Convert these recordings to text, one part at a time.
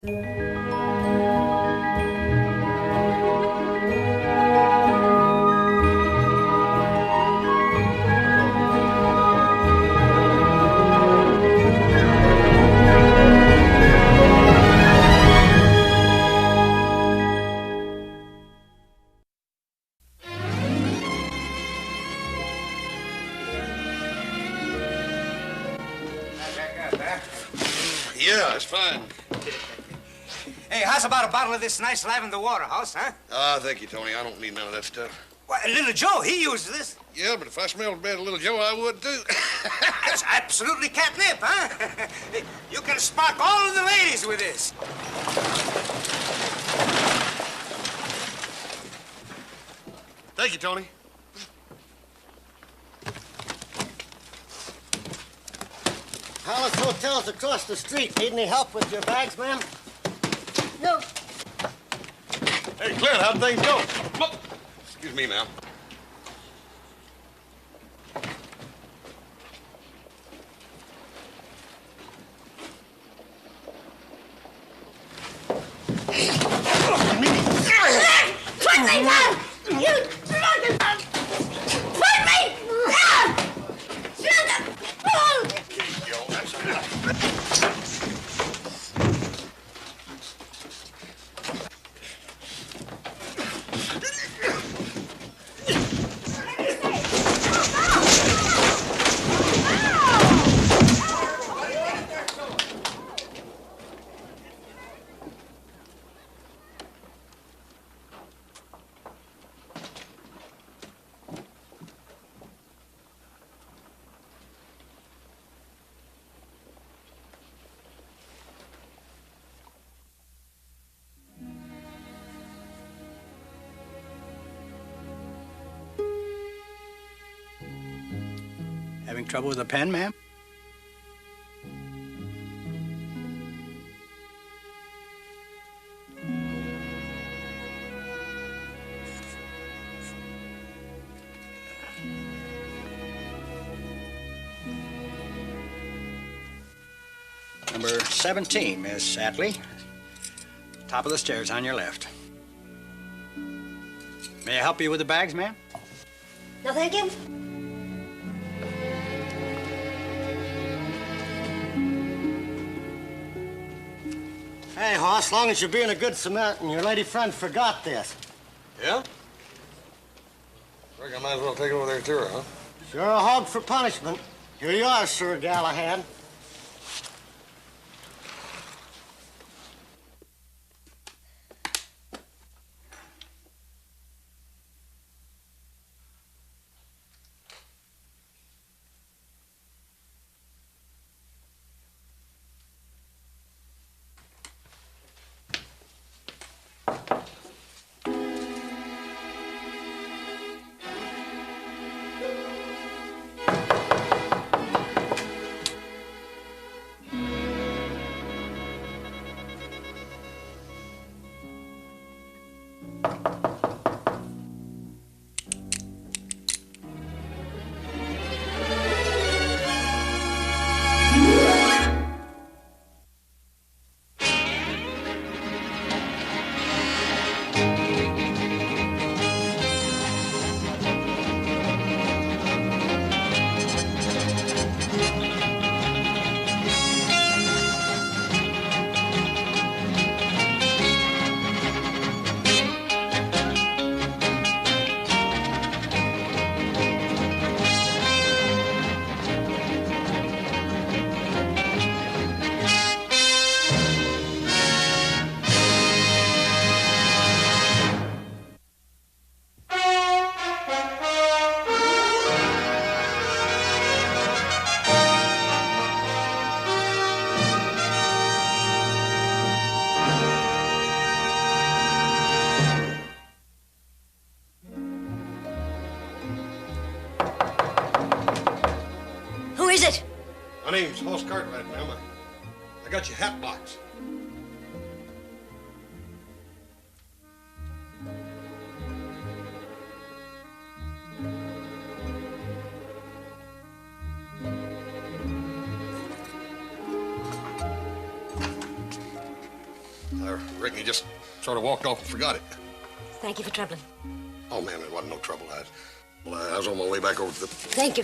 Yeah, it's fine. Hey, how's about a bottle of this nice lavender waterhouse, huh? Thank you, Tony. I don't need none of that stuff. Well, Little Joe, he uses this. Yeah, but if I smelled bad of Little Joe, I would too. That's absolutely catnip, huh? You can spark all of the ladies with this. Thank you, Tony. Palace Hotel's across the street. Need any help with your bags, ma'am? No. Hey, Clint, how'd things go? Whoop. Excuse me, ma'am. Put me down! You drunken man! Put me down! Drunken fool! Having trouble with a pen, ma'am? Number 17, Miss Atlee. Top of the stairs on your left. May I help you with the bags, ma'am? No, thank you. Hey, Hoss, as long as you're being a good Samaritan, your lady friend forgot this. Yeah? Reckon I might as well take it over there to her, huh? Sure a hog for punishment. Here you are, Sir Galahad. My name's Hoss Cartwright, ma'am. I got your hat box. I reckon he just sort of walked off and forgot it. Thank you for troubling. Oh, man, it wasn't no trouble. I was on my way back over to the... Thank you.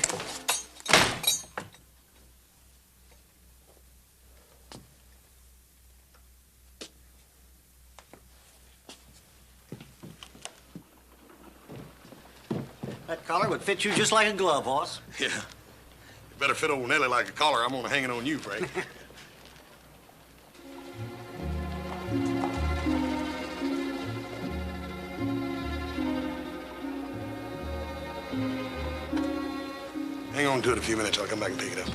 That collar would fit you just like a glove, Hoss. Yeah. It better fit old Nellie like a collar. I'm gonna hang it on you, Frank. Hang on to it a few minutes. I'll come back and pick it up.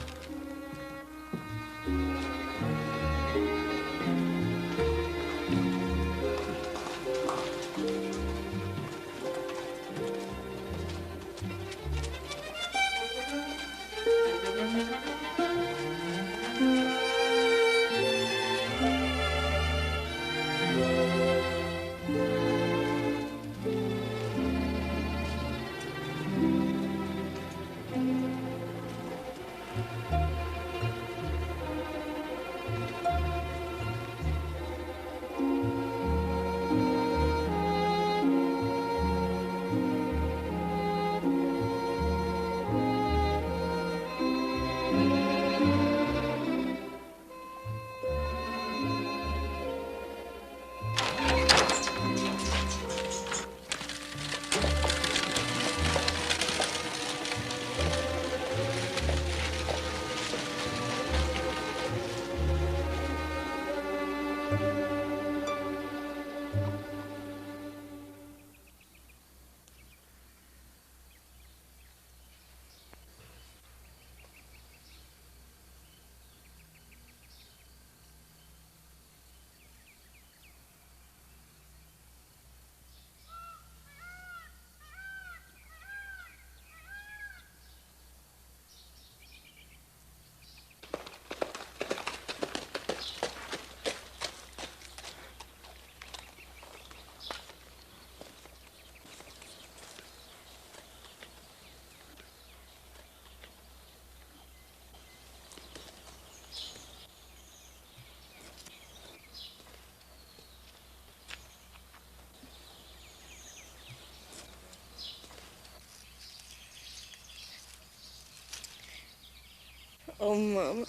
Oh, Mama.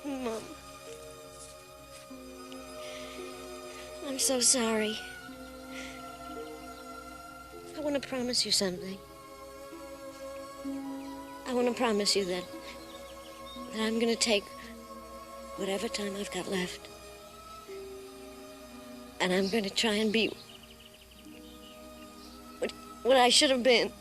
Mom. I'm so sorry. I want to promise you something. I want to promise you that I'm going to take whatever time I've got left. And I'm going to try and be what I should have been.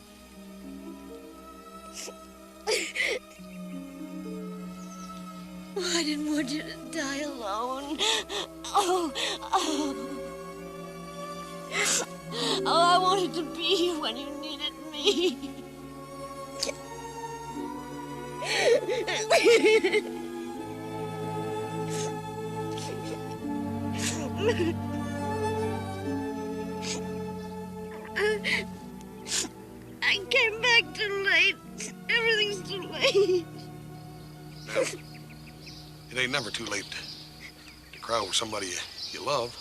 Oh, I didn't want you to die alone. Oh. Oh, I wanted to be here when you needed me. I came back too late. Everything's too late. Now, it ain't never too late to cry with somebody you love.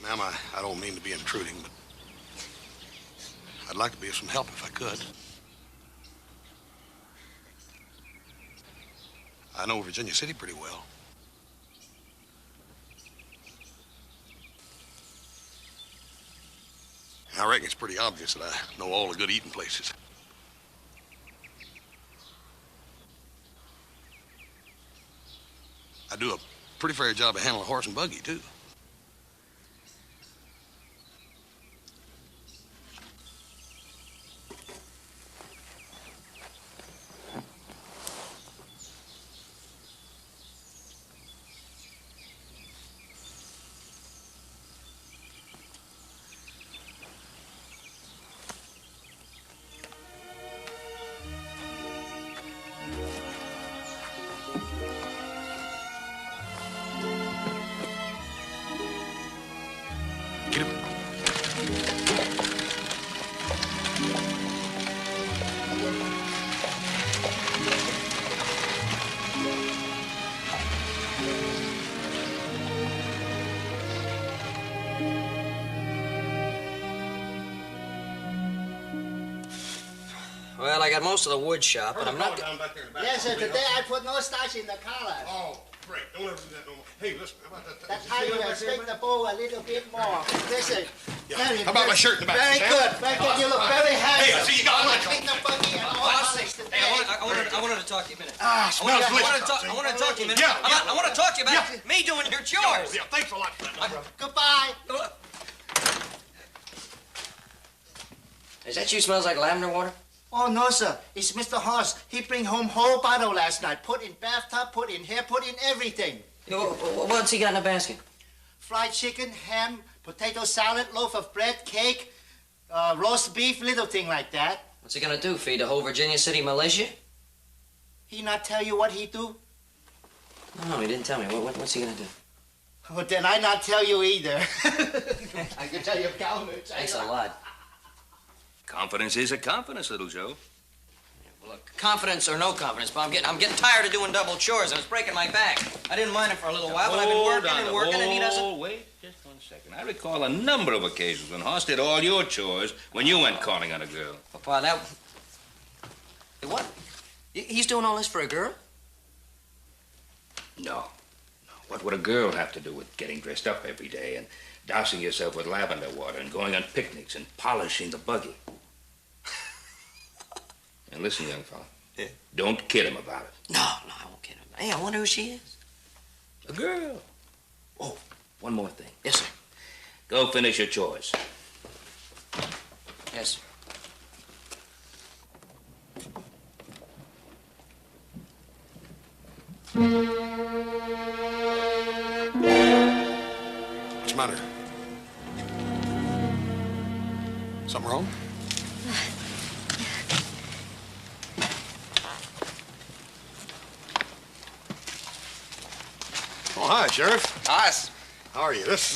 Ma'am, I don't mean to be intruding, but I'd like to be of some help if I could. I know Virginia City pretty well. I reckon it's pretty obvious that I know all the good eating places. I do a pretty fair job of handling a horse and buggy, too. got most of the wood shop, but I'm not... Down back there in the back. Yes, sir. Today I put no starch in the collar. Oh, great. Don't ever do that no more. Hey, listen, how about that? That's how you expect the bow a little bit more. Listen. Yeah. Very How about my good. shirt in the back? Very Sam? good. Very good. You look very handsome. Hey, I see you got one. Take the buggy and all polish today. I wanted to talk to you a minute. Ah, smells delicious. I wanted to talk to you a minute. Yeah, yeah. I want to talk to you about me doing your chores. Yeah, thanks a lot for that, my brother. Goodbye. Is that you smells like lavender water? Oh, no, sir. It's Mr. Hoss. He bring home whole bottle last night. Put in bathtub, put in hair, put in everything. What's he got in the basket? Fried chicken, ham, potato salad, loaf of bread, cake, roast beef, little thing like that. What's he gonna do, feed the whole Virginia City militia? He not tell you what he do? No, he didn't tell me. What's he gonna do? Well, then I not tell you either. I can tell you counter. Thanks a lot. Confidence is a confidence, little Joe. Well, look, confidence or no confidence, but I'm getting tired of doing double chores, and it's breaking my back. I didn't mind it for a little while, but I've been working, and he doesn't... Oh, wait just 1 second. I recall a number of occasions when Hoss did all your chores when you went calling on a girl. Papa, that... Hey, what? He's doing all this for a girl? No. What would a girl have to do with getting dressed up every day and dousing yourself with lavender water and going on picnics and polishing the buggy? And listen, young fella. Yeah. Don't kid him about it. No, I won't kid him. Hey, I wonder who she is. A girl. Oh, one more thing. Yes, sir. Go finish your chores. Yes, sir. What's the matter? Something wrong? Oh, hi, Sheriff. Hoss. How are you? This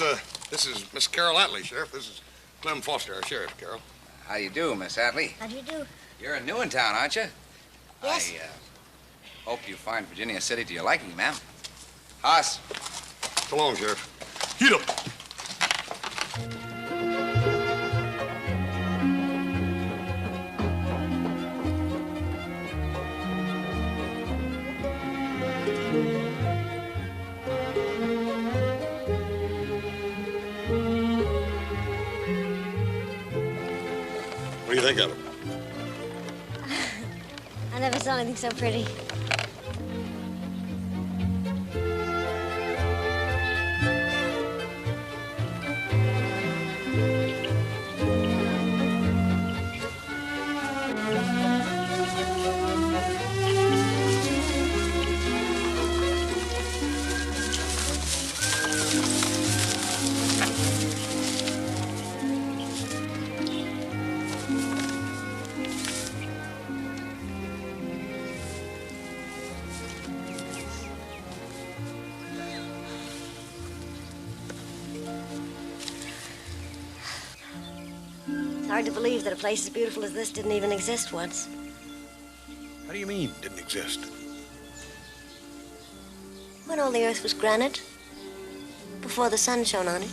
is Miss Carol Atlee, Sheriff. This is Clem Foster, our sheriff, Carol. How you do, Miss Atlee? How do you do? You're new in town, aren't you? Yes. I hope you find Virginia City to your liking, ma'am. Hoss. So long, Sheriff. Get up. What do you think of it? I never saw anything so pretty. It's hard to believe that a place as beautiful as this didn't even exist once. How do you mean, didn't exist? When all the earth was granite, before the sun shone on it.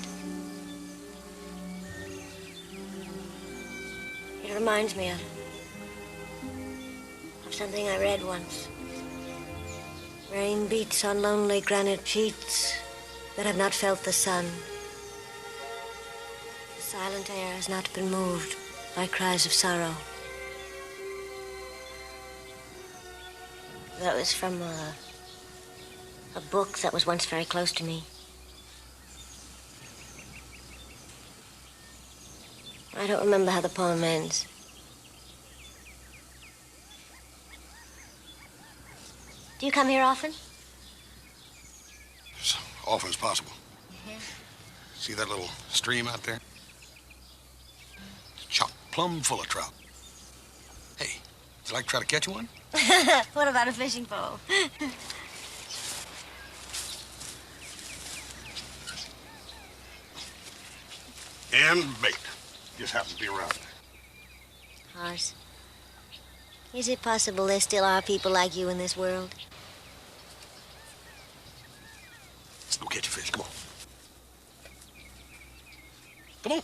It reminds me of something I read once. Rain beats on lonely granite sheets that have not felt the sun. The silent air has not been moved by cries of sorrow. That was from a book that was once very close to me. I don't remember how the poem ends. Do you come here often? As often as possible. See that little stream out there? It's chock plumb full of trout. Hey, would you like to try to catch one? What about a fishing pole? And bait. Just happens to be around. Horace, is it possible there still are people like you in this world? Let's go catch a fish. Come on. Come on.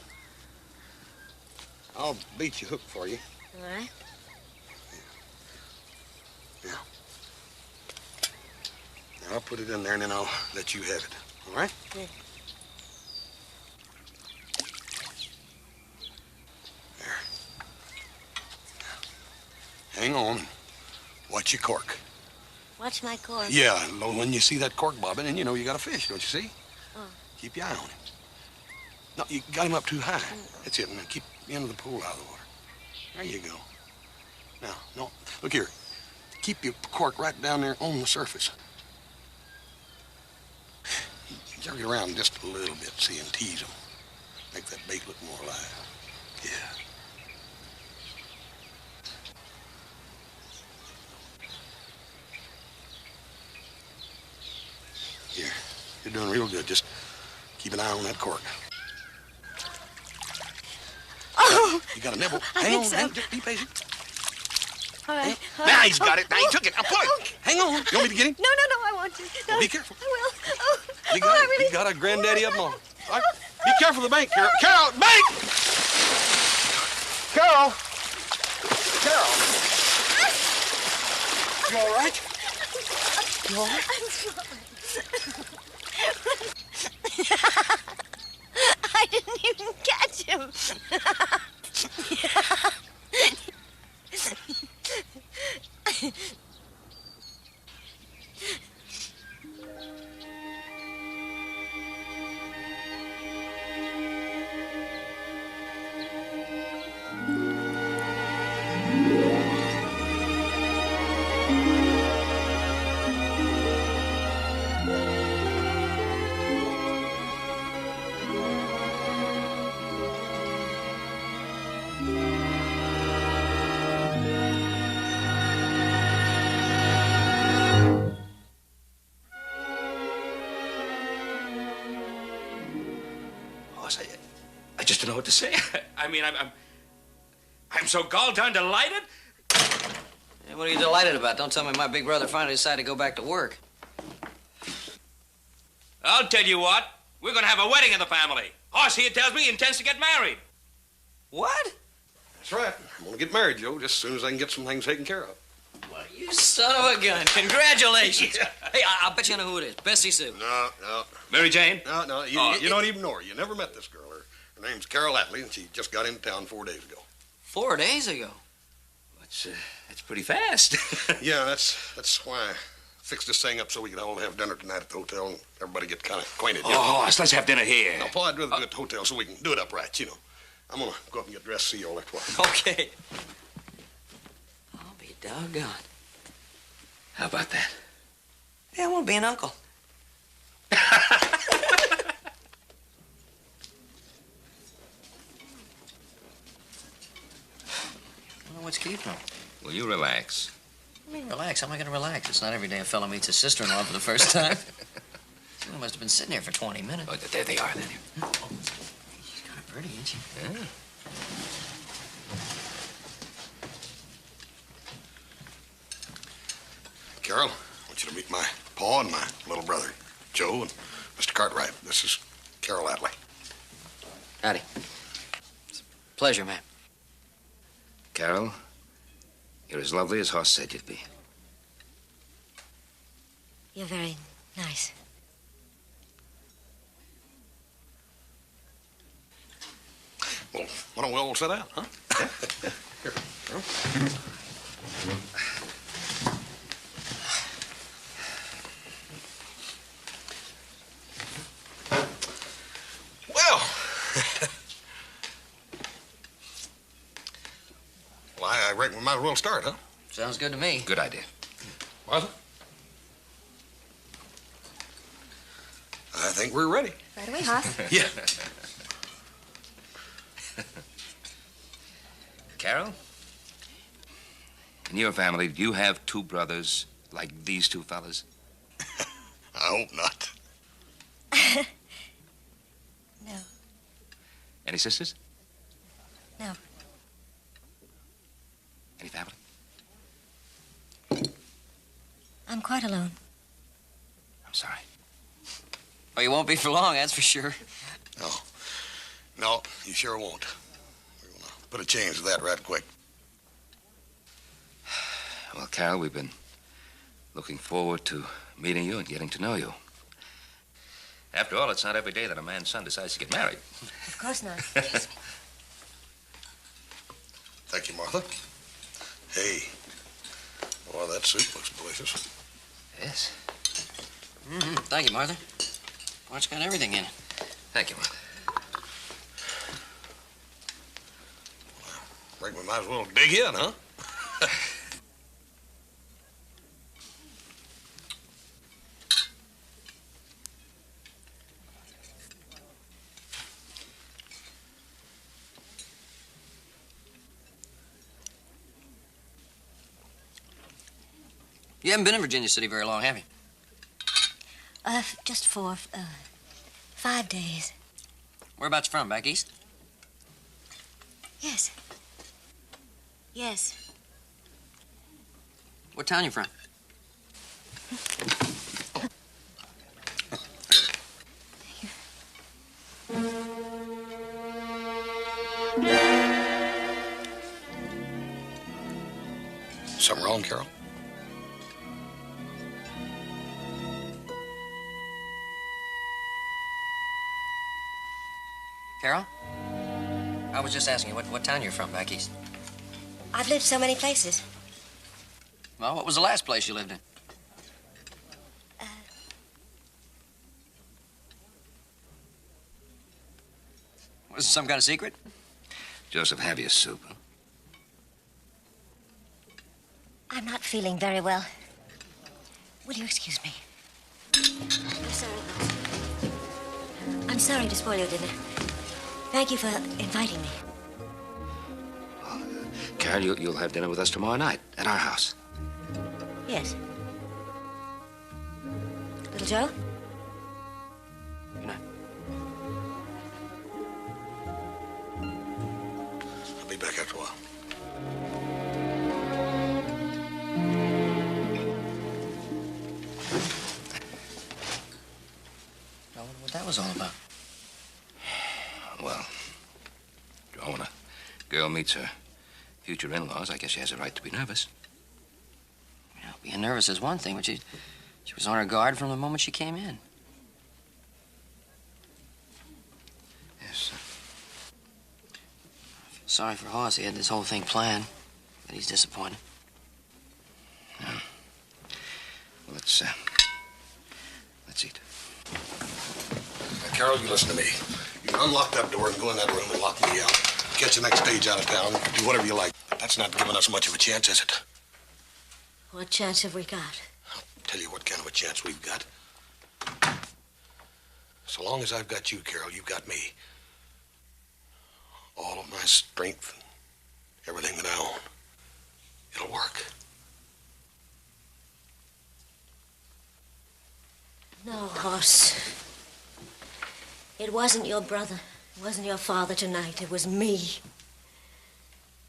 I'll bait your hook for you. All right. Yeah. Now, I'll put it in there, and then I'll let you have it. All right? Yeah. There. Now, hang on and watch your cork. Watch my cork. Yeah, when you see that cork bobbing, and you know you got a fish, don't you see? Oh. Keep your eye on him. No, you got him up too high. That's it. Now keep the end of the pole out of the water. There you go. Now, no, look here. Keep your cork right down there on the surface. Jerk it around just a little bit, see, and tease them. Make that bait look more alive. Yeah. Here, you're doing real good. Just keep an eye on that cork. Oh! You got a nibble. I Hang think on, so. hang, just be patient. All right. Now he's got it. Now he took it. Now pull it. Okay. Hang on. You want me to get him? No, I want to. No, Be careful. I will. Oh, You got I it. really... You got a granddaddy up on. All right. Be careful of the bank, Carol. Carol, bank! Carol! Carol! You all right? You all right? I didn't even catch him. I just don't know what to say. I mean, I'm so gall-darn delighted. Hey, what are you delighted about? Don't tell me my big brother finally decided to go back to work. I'll tell you what. We're going to have a wedding in the family. Hoss here tells me he intends to get married. What? That's right. I'm going to get married, Joe, just as soon as I can get some things taken care of. Well, you son of a gun. Congratulations. Hey, I'll bet you know who it is. Bessie Sue. No. Mary Jane? No. You don't even know her. You never met this girl. Her name's Carol Atlee, and she just got into town 4 days ago. 4 days ago? That's pretty fast. Yeah, that's why I fixed this thing up so we could all have dinner tonight at the hotel and everybody get kind of acquainted. You know? Hoss, let's have dinner here. Now, Paul, I'd rather do it at the hotel so we can do it upright, you know. I'm going to go up and get dressed, see you all next while. Okay. I'll be doggone. How about that? Yeah, I won't be an uncle. Well, what's keeping him? Will you relax? I mean, relax. How am I going to relax? It's not every day a fellow meets his sister-in-law for the first time. She must have been sitting here for 20 minutes. Oh, there they are, then. Oh, she's kind of pretty, isn't she? Yeah. Carol, I want you to meet my pa and my little brother, Joe, and Mr. Cartwright. This is Carol Atlee. Howdy. It's a pleasure, man. Carol, you're as lovely as Hoss said you'd be. You're very nice. Well, why don't we all sit down, huh? Here, Carol. Well, I reckon we might as well start, huh? Sounds good to me. Good idea. Martha? I think we're ready. Right away, Hoss. Yeah. Carol, in your family, do you have two brothers like these two fellas? I hope not. No. Any sisters? No. Any family? I'm quite alone. I'm sorry. Oh, you won't be for long, that's for sure. No, you sure won't. We're gonna put a change to that right quick. Well, Carol, we've been Looking forward to meeting you and getting to know you. After all, it's not every day that a man's son decides to get married. Of course not. Thank you, Martha. Hey. Well, that soup looks delicious. Yes. Thank you, Martha. Well, it's got everything in it. Thank you, Martha. I reckon we might as well dig in, huh? You haven't been in Virginia City very long, have you? Just for 5 days. Whereabouts you from? Back east? Yes. Yes. What town you from? Something wrong, Carol? Carol? I was just asking you what town you're from back east. I've lived so many places. Well, what was the last place you lived in? Was it some kind of secret? Joseph, have your soup. Huh? I'm not feeling very well. Will you excuse me? I'm sorry, Hoss. I'm sorry to spoil your dinner. Thank you for inviting me. Carol, you'll have dinner with us tomorrow night at our house. Yes. Little Joe? Good night. I'll be back after a while. I wonder what that was all about. Well, when a girl meets her future in-laws, I guess she has a right to be nervous. You know, being nervous is one thing, but she was on her guard from the moment she came in. Yes. I feel sorry for Hoss. He had this whole thing planned, but he's disappointed. Yeah. Well, let's eat. Now, Carol, you listen to me. You can unlock that door and go in that room and lock me out. Catch the next stage out of town. Do whatever you like. But that's not giving us much of a chance, is it? What chance have we got? I'll tell you what kind of a chance we've got. So long as I've got you, Carol, you've got me. All of my strength, everything that I own. It'll work. No, Hoss. It wasn't your brother. It wasn't your father tonight. It was me.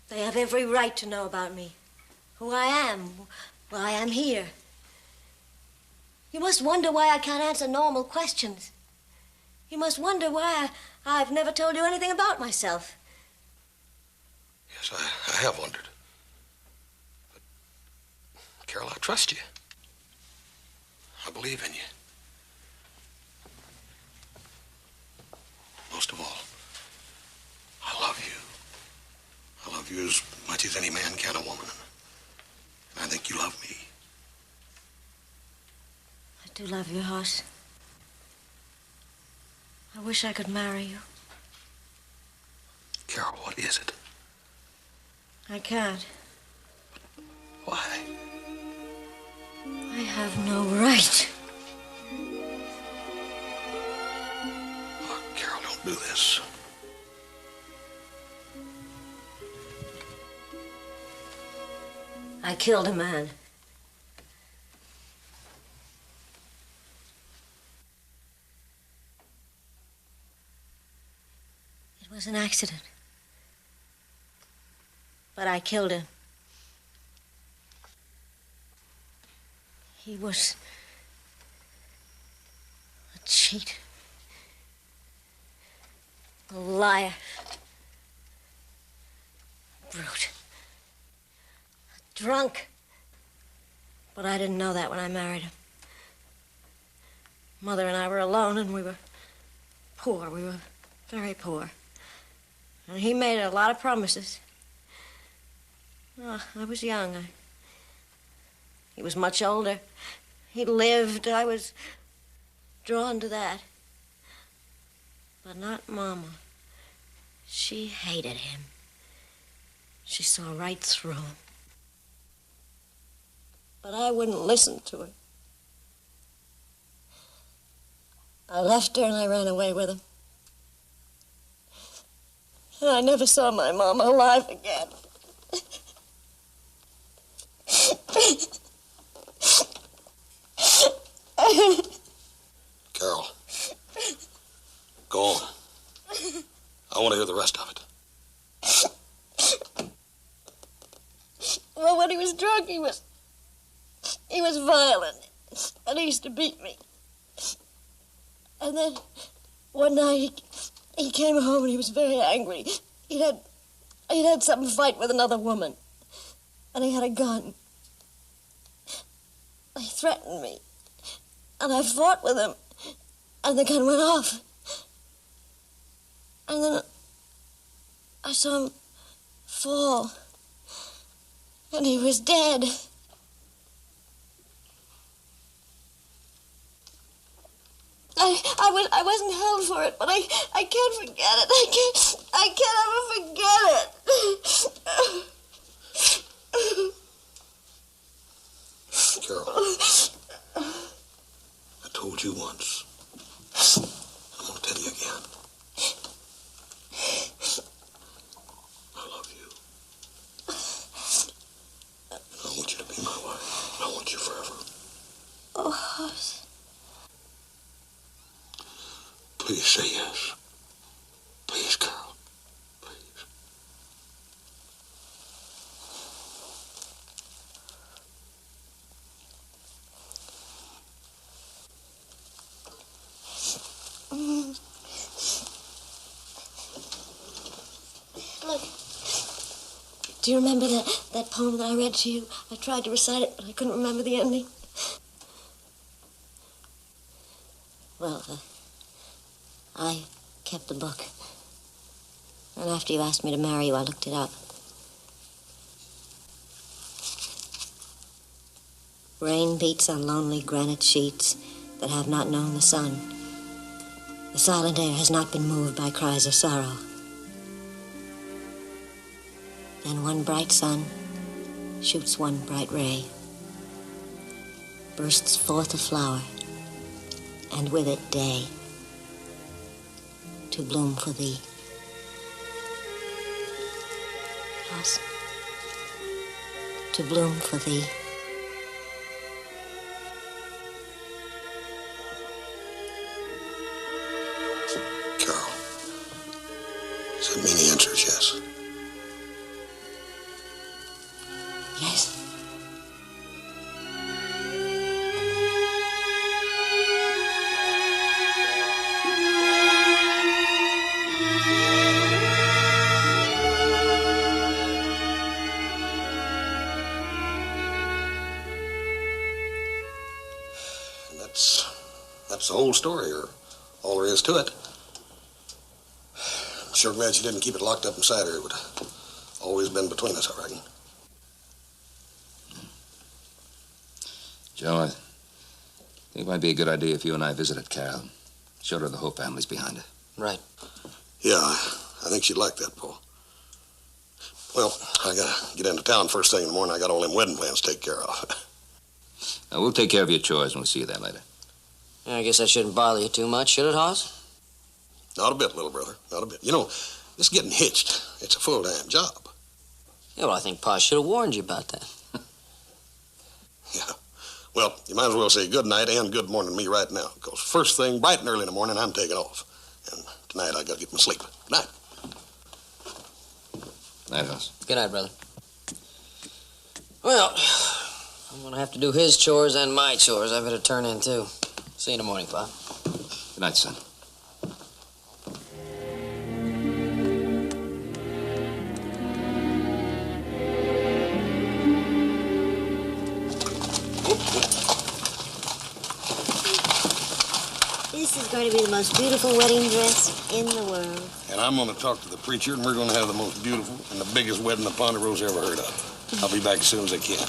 They have every right to know about me. Who I am. Why I'm here. You must wonder why I can't answer normal questions. You must wonder why I've never told you anything about myself. Yes, I have wondered. But, Carol, I trust you. I believe in you. Most of all, I love you. I love you as much as any man can a woman. And I think you love me. I do love you, Hoss. I wish I could marry you. Carol, what is it? I can't. Why? I have no right. Oh, Carol, don't do this. I killed a man. It was an accident. But I killed him. He was a cheat. A liar. A brute. A drunk. But I didn't know that when I married him. Mother and I were alone, and we were poor. We were very poor. And he made a lot of promises. Oh, I was young. He was much older. He lived. I was drawn to that. But not Mama. She hated him. She saw right through him. But I wouldn't listen to her. I left her and I ran away with him. And I never saw my Mama alive again. Carol, go on. I want to hear the rest of it. Well, when he was drunk, he was violent. And he used to beat me. And then one night he came home and he was very angry. He'd had some fight with another woman. And he had a gun. He threatened me. And I fought with him. And the gun went off. And then I saw him fall. And he was dead. I wasn't held for it, but I can't forget it. I can't ever forget it. Carol, I told you once. I'm going to tell you again. I love you. I want you to be my wife. I want you forever. Oh, Hoss. Please say yes. Please, Carol. Please. Look. Do you remember that poem that I read to you? I tried to recite it, but I couldn't remember the ending. Well, I kept the book. And after you asked me to marry you, I looked it up. Rain beats on lonely granite sheets that have not known the sun. The silent air has not been moved by cries of sorrow. Then one bright sun shoots one bright ray, bursts forth a flower, and with it day, to bloom for thee. Yes, to bloom for thee. Carol, does that mean the answer is yes? Yes. That's the whole story, or all there is to it. I'm sure glad she didn't keep it locked up inside her. It would have always been between us, I reckon. Joe, I think it might be a good idea if you and I visited Carol. Showed her the whole family's behind her. Right. Yeah, I think she'd like that, Paul. Well, I gotta get into town first thing in the morning. I got all them wedding plans to take care of. Now, we'll take care of your chores, and we'll see you then later. Yeah, I guess I shouldn't bother you too much, should it, Hoss? Not a bit, little brother. Not a bit. You know, this getting hitched, it's a full-time job. Yeah, well, I think Pa should have warned you about that. Yeah. Well, you might as well say good night and good morning to me right now, because first thing, bright and early in the morning, I'm taking off. And tonight I gotta get my sleep. Good night. Night, Hoss. Good night, brother. Well, I'm gonna have to do his chores and my chores. I better turn in, too. See you in the morning, Pa. Good night, son. going to be the most beautiful wedding dress in the world. And I'm going to talk to the preacher, and we're going to have the most beautiful and the biggest wedding the Ponderosa ever heard of. I'll be back as soon as I can.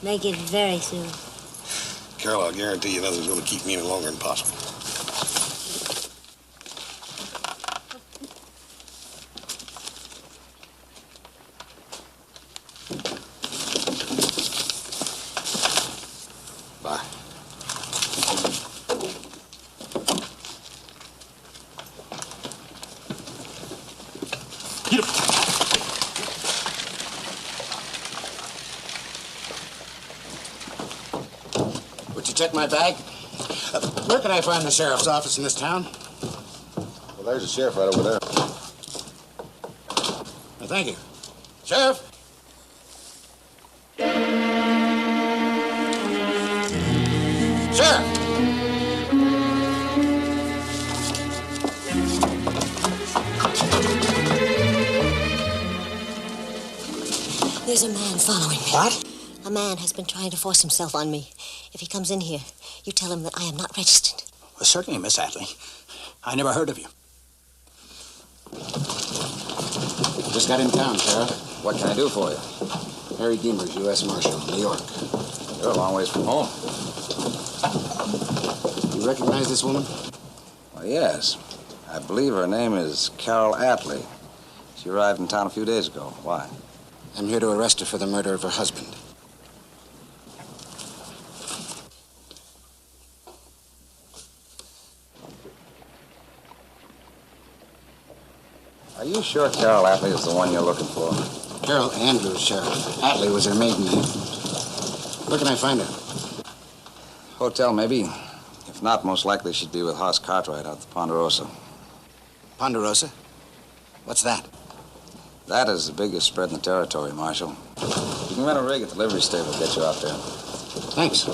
Make it very soon. Carol, I'll guarantee you nothing's going to keep me any longer than possible. Bye. Would you check my bag? Where can I find the sheriff's office in this town? Well, there's a sheriff right over there. Well, thank you. Sheriff? Sheriff! There's a man following me. What? A man has been trying to force himself on me. If he comes in here, you tell him that I am not registered. Well, certainly, Miss Atlee. I never heard of you. Just got in town, Sheriff. What can I do for you? Harry Deemers, U.S. Marshal, New York. You're a long ways from home. You recognize this woman? Well, yes. I believe her name is Carol Atlee. She arrived in town a few days ago. Why? I'm here to arrest her for the murder of her husband. Are you sure Carol Atlee is the one you're looking for? Carol Andrews, Sheriff. Atlee was her maiden name. Where can I find her? Hotel, maybe. If not, most likely she'd be with Hoss Cartwright out at the Ponderosa. Ponderosa? What's that? That is the biggest spread in the territory, Marshal. You can rent a rig at the livery stable, get you out there. Thanks.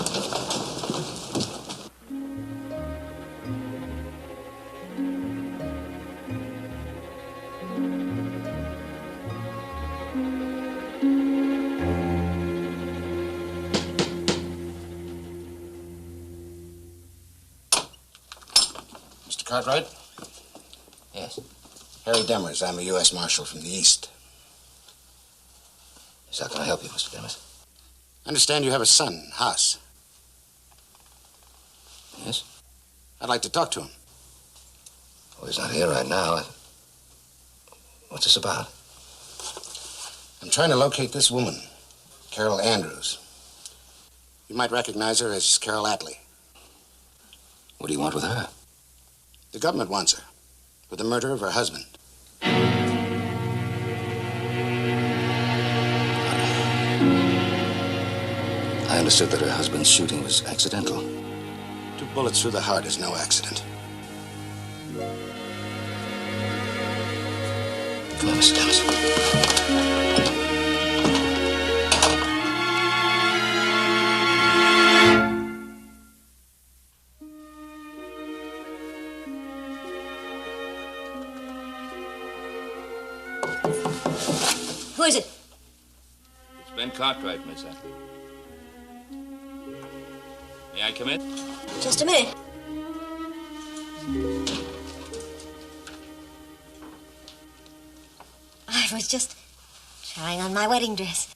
Mr. Cartwright? Yes. Harry Demers. I'm a U.S. Marshal from the East. So how can I help you, Mr. Dennis? I understand you have a son, Haas. Yes? I'd like to talk to him. Well, he's not here right now. What's this about? I'm trying to locate this woman, Carol Andrews. You might recognize her as Carol Atlee. What do you want with her? The government wants her for the murder of her husband. I understood that her husband's shooting was accidental. 2 bullets through the heart is no accident. Come on, Mr. Dennis. Who is it? It's Ben Cartwright, Miss Atlee. May I come in? Just a minute. I was just trying on my wedding dress.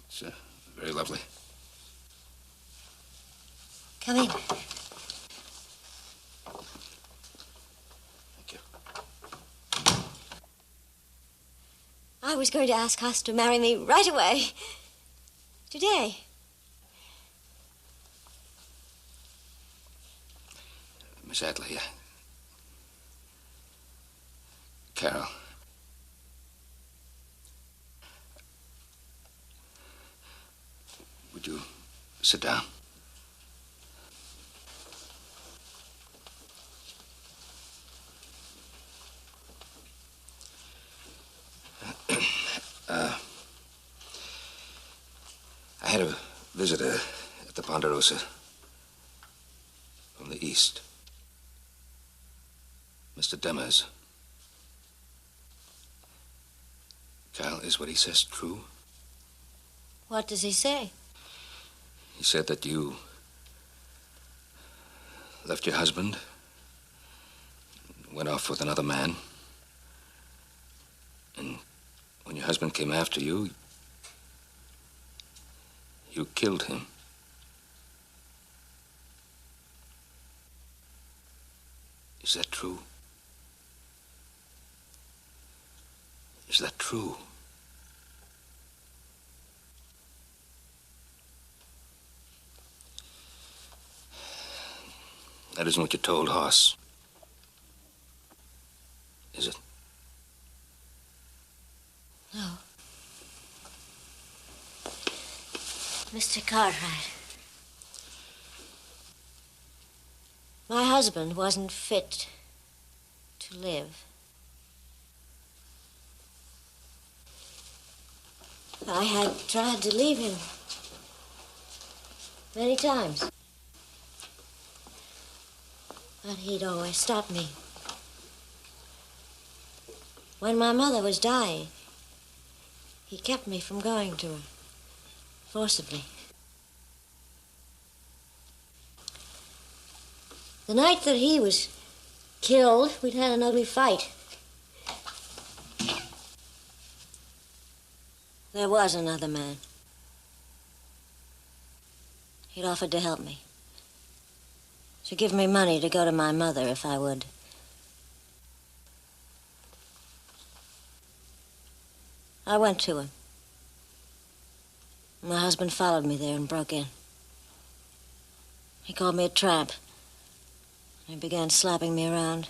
It's very lovely. Come in. Thank you. I was going to ask Huss to marry me right away. Today. Miss Atlee, Carol. Would you sit down? I had a visitor at the Ponderosa from the East. Mr. Demers. Carol, is what he says true? What does he say? He said that left your husband, went off with another man, and when your husband came after you, you killed him. Is that true? Is that true? That isn't what you told Hoss. Is it? No. Mr. Cartwright. My husband wasn't fit to live. I had tried to leave him many times. But he'd always stop me. When my mother was dying, he kept me from going to her, forcibly. The night that he was killed, we'd had an ugly fight. There was another man. He'd offered to help me. To give me money to go to my mother if I would. I went to him. My husband followed me there and broke in. He called me a tramp. He began slapping me around.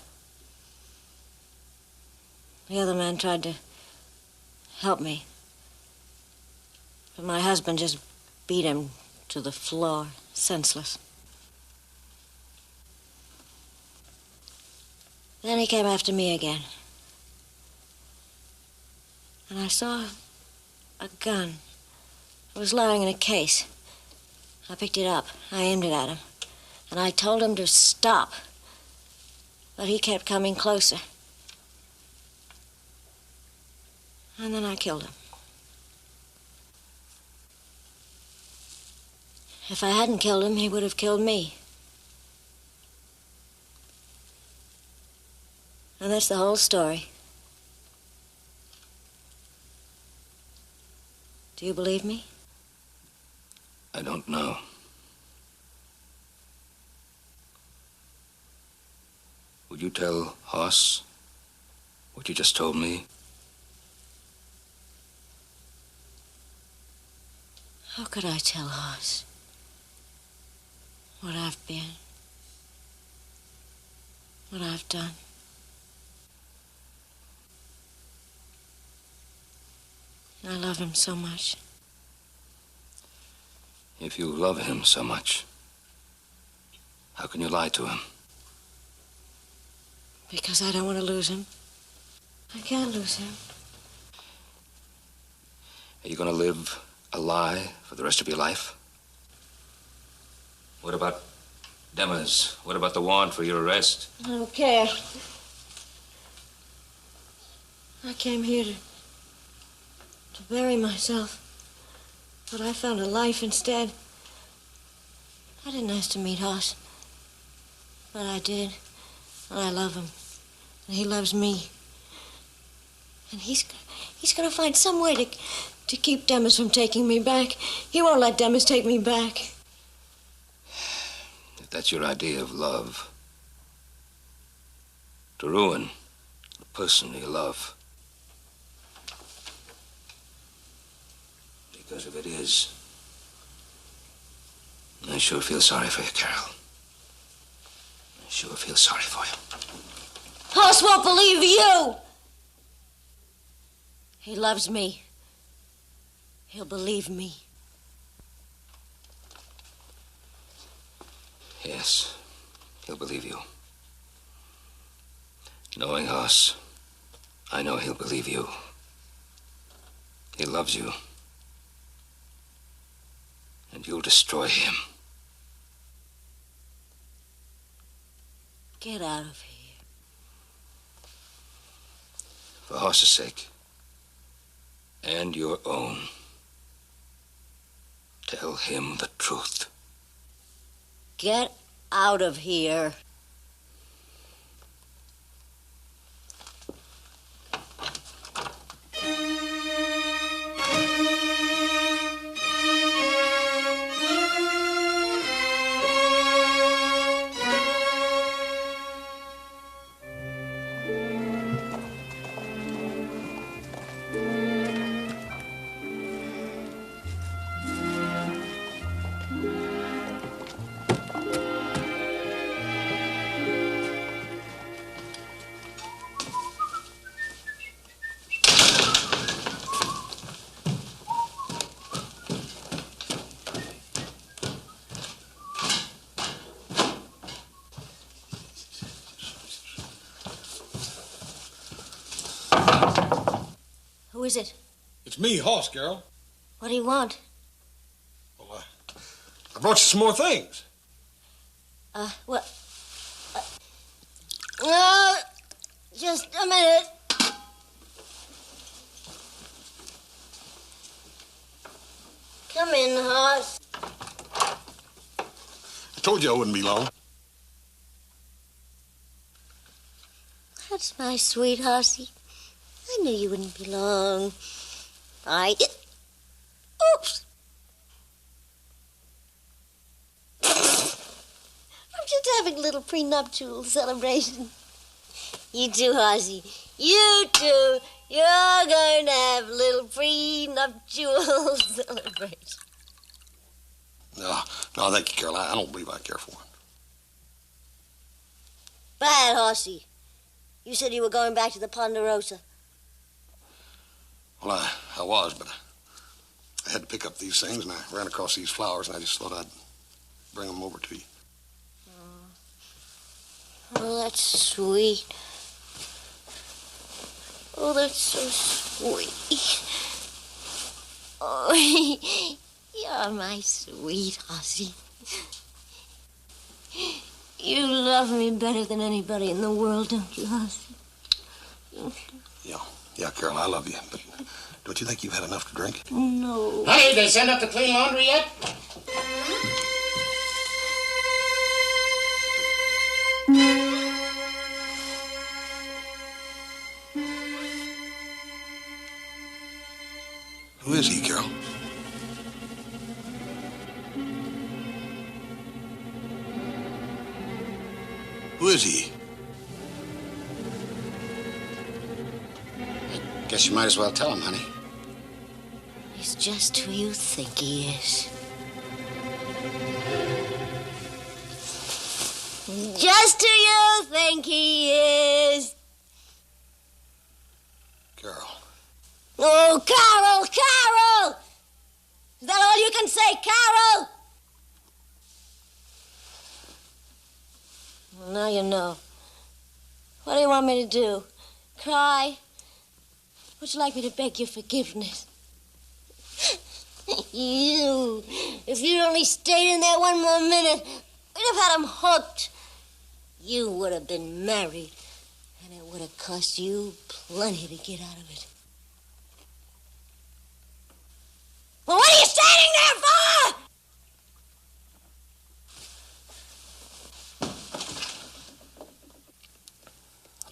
The other man tried to help me. But my husband just beat him to the floor, senseless. Then he came after me again. And I saw a gun. It was lying in a case. I picked it up. I aimed it at him. And I told him to stop. But he kept coming closer. And then I killed him. If I hadn't killed him, he would have killed me. And that's the whole story. Do you believe me? I don't know. Would you tell Hoss what you just told me? How could I tell Hoss what I've been, what I've done? I love him so much. If you love him so much, how can you lie to him? Because I don't want to lose him. I can't lose him. Are you going to live a lie for the rest of your life? What about Demers? What about the warrant for your arrest? I don't care. I came here to bury myself, but I found a life instead. I didn't ask to meet Hoss, but I did, and I love him, and he loves me. And he's gonna find some way to keep Demers from taking me back. He won't let Demers take me back. If that's your idea of love, to ruin the person you love. Because if it is, I sure feel sorry for you, Carol. I sure feel sorry for you. Hoss won't believe you! He loves me. He'll believe me. Yes, he'll believe you. Knowing Hoss, I know he'll believe you. He loves you. And you'll destroy him. Get out of here. For Hoss's sake. And your own. Tell him the truth. Get out of here. Who is it? It's me, Hoss, Carol. What do you want? Well, I brought you some more things. Well... no, just a minute. Come in, Hoss. I told you I wouldn't be long. That's my sweet Hossie. I knew you wouldn't be long. Oops. I'm just having a little prenuptial celebration. You too, Hossie. You too. You're going to have a little prenuptial celebration. No, thank you, Carol. I don't believe I care for it. Bad, Hossie. You said you were going back to the Ponderosa. Well, I was, but I had to pick up these things, and I ran across these flowers, and I just thought I'd bring them over to you. Oh, that's sweet. Oh, that's so sweet. Oh, you're my sweet Hossie. You love me better than anybody in the world, don't you, Hossie? Yeah, Carol, I love you, but don't you think you've had enough to drink? No. Honey, they send up the clean laundry yet? Who is he, Carol? Who is he? Guess you might as well tell him, honey. He's just who you think he is. Just who you think he is. Carol. Oh, Carol, Carol! Is that all you can say, Carol? Well, now you know. What do you want me to do? Cry? Would you like me to beg your forgiveness? You, if you'd only stayed in there one more minute, we'd have had him hooked. You would have been married, and it would have cost you plenty to get out of it. Well, what are you standing there for?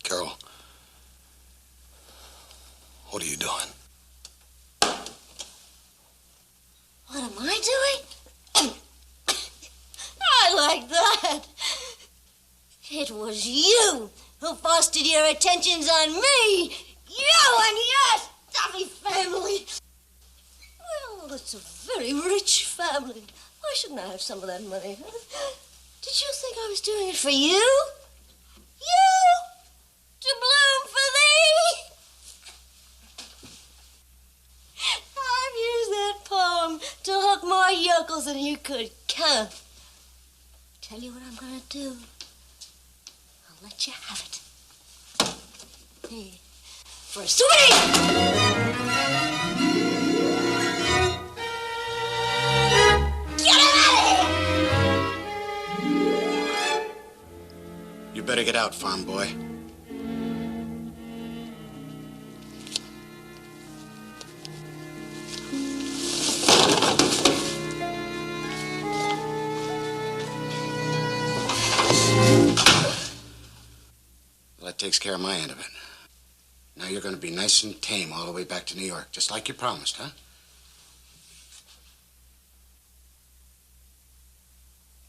Carol. What are you doing? What am I doing? I like that. It was you who fostered your attentions on me. You and your stuffy family. Well, it's a very rich family. Why shouldn't I have some of that money? Did you think I was doing it for you? You? To bloom for thee? I've used that poem to hook more yokels than you could count. Tell you what I'm gonna do. I'll let you have it. Here, for a souvenir! Get him out of here! You better get out, farm boy. that takes care of my end of it. Now you're going to be nice and tame all the way back to New York, just like you promised, huh?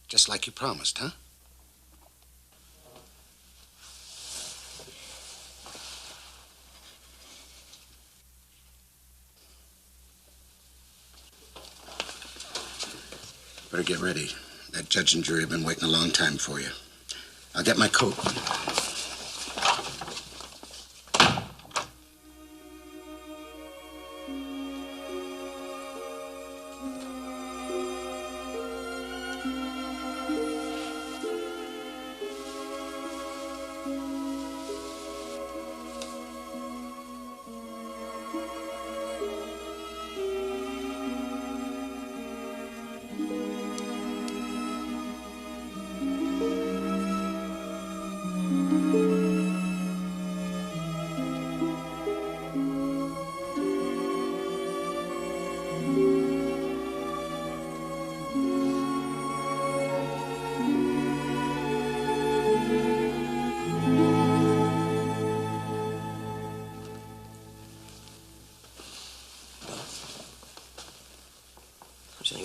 Just like you promised, huh? Better get ready. That judge and jury have been waiting a long time for you. I'll get my coat.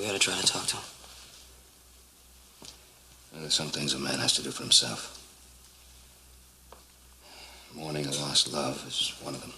We ought to try to talk to him. Well, there's some things a man has to do for himself. Mourning a lost love is one of them.